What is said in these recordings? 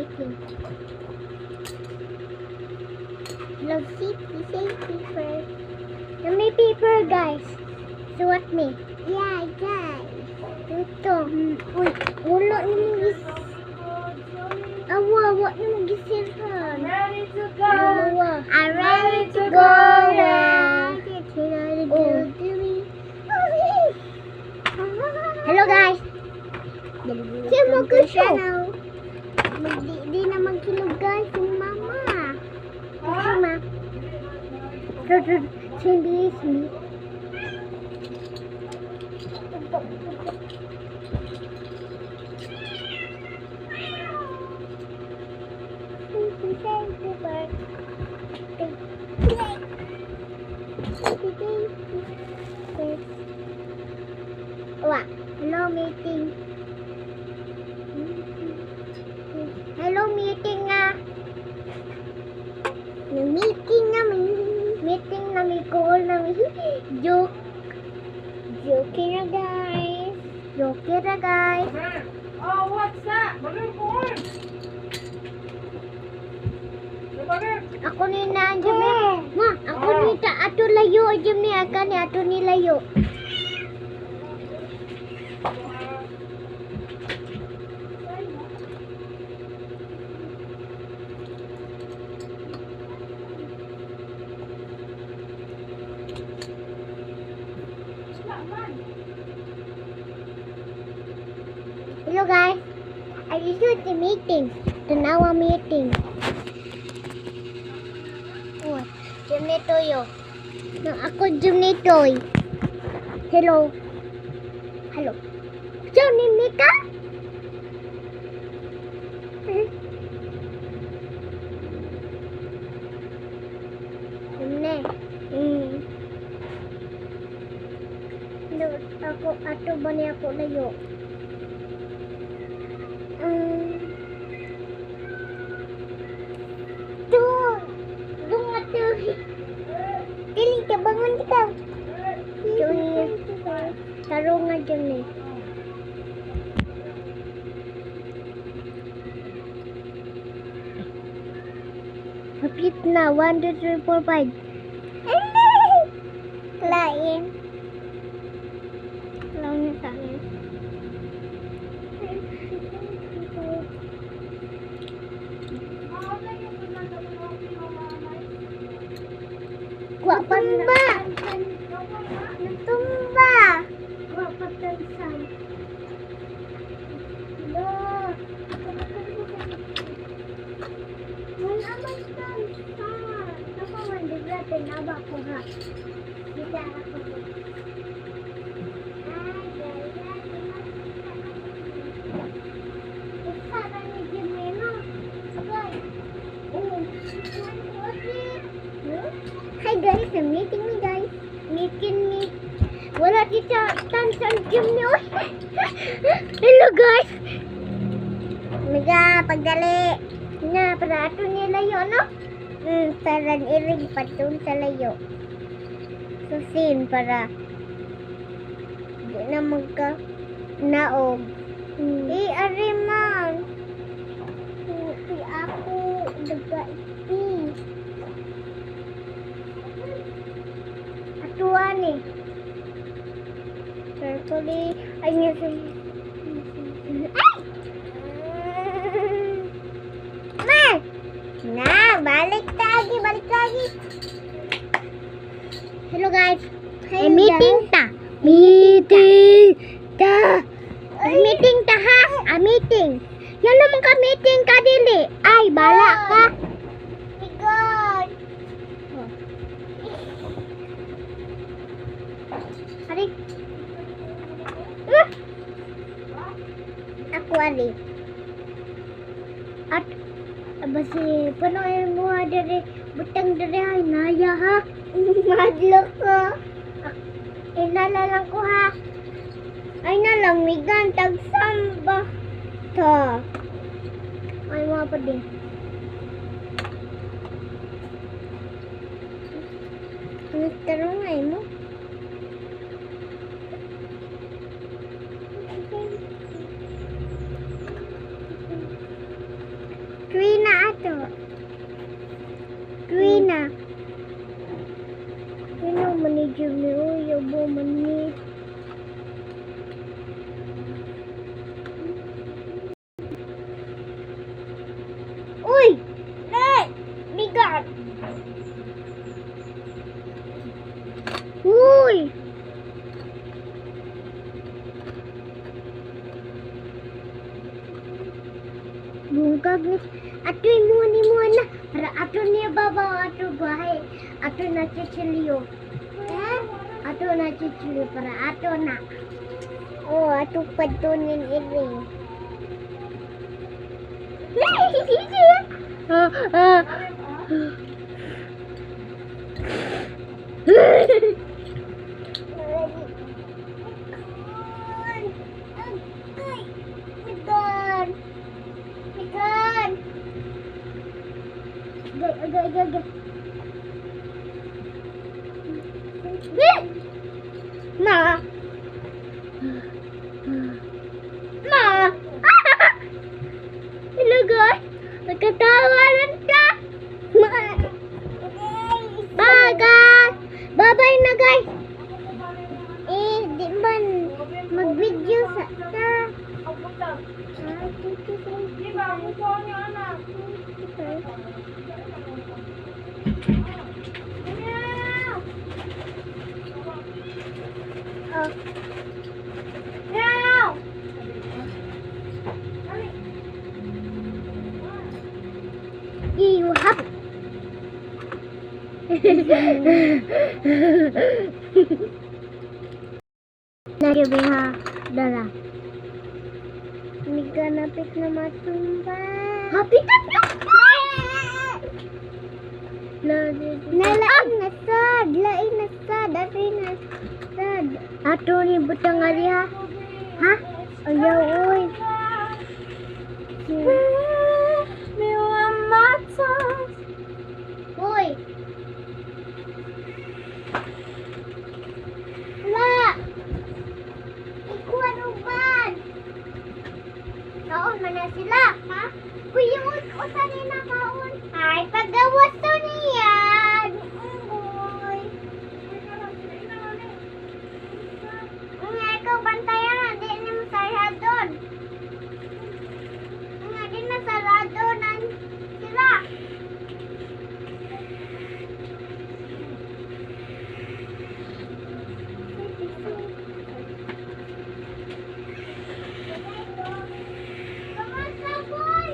meeting. Love paper. Now may paper, guys. So what me? Yeah, guys. Ito. Uy, wala naman gis... Awa naman gisirhan. Ready to go. I'm ready to go. Hello, guys. Siya mag-show. Di na magkilog, guys. Yung mama. Mama. Hindi me. Hello, meeting. Hello, meeting nga. Meeting namin. Meeting namin. Call namin. Joke. Joke na, guys. Joke na, guys. Oh, what's that? Balloon boy. Ako ni nandiyan eh. Ma, ako ni ta ato layo jam ni akan ni ato ni layo. Hello guys. I just the meeting. Tanawa meeting. Oh, jam ni toyo. Nang ako jam ni toy. Hello. Hello. Jam ni Mika? Ini. Ako ato ba ni ako layo? Dung ato. Dili ka bangun ka. Tarong nga dyan eh. Hapit na. 1, 2, 3, 4, 5. Lain. Lain sa akin. Kuha pa na. Natumba. Kuha pa tansan. Hello. Wala man tansan. Napawan digla tinaba ko ha. Gitara ko. Hi guys, I'm meeting me guys. Meeting me. Wala kita tansan gym niyo. Hello guys. Miga, pagdali. Na, para ato niya layo, no? Para iring patun sa layo. Susin para di na magka naog. Ariman. Si ako daga iti. Atuan eh. Carefully. Ay, niya sa... Ay! Ma! Na, balik lagi. Hello guys. Hey, meeting ta. Meeting ta. Meeting ta ha. Meeting. Yan naman ka meeting ka dili. Ay, bala ka. God. Ari. Ako ari. At basi panoy mo diri butang diri ay naya ha. Madlo ko. Inalalang ko ha. Ay nalang migan tagsamba. Ta. Ay mga pa din. Ano tarong ay mo? Trina. Sino manager ni Uyo bo mani? Uy! Nay! Bigat! Uy! Bungkag ni atoy muni muna para ato niya babaw ato bahay ato na chichilyo ato na chichilyo para ato na ato patunin ini Agak. Ma. Hello guys. Nakatawa lang ta. Bye guys. Bye-bye na guys. Di man mag-video sa ta. Di ba? Ang gusto niyo, anak. Now! You have Nagabi ha, dala. Hindi ka napit na matumba. Hapit na! Nalain na sad, lain na sad, atin na sad. Ato ni butang ali ha? Ha? Ayaw, oy. Uy! Wala! Ikuan uban! Kaon man na sila, ha? Uy, yung usan ni na kaon. Ay, paggawas to niyan! Uy! Nga, ikaw bantayan na, di na masarado. Nga, di na sarado na sila. Kamusta, boy?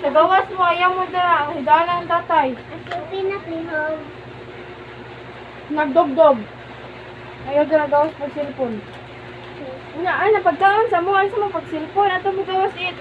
Sa gawas mo, ayaw mo dala. Ang higaan ng tatay. Ako pinaklihog. Nagdogdog. Ayaw dala gawas pag cellphone. Ay, napagkaon sa mo. Ay, sa mo pag cellphone. Ato mo gawas it.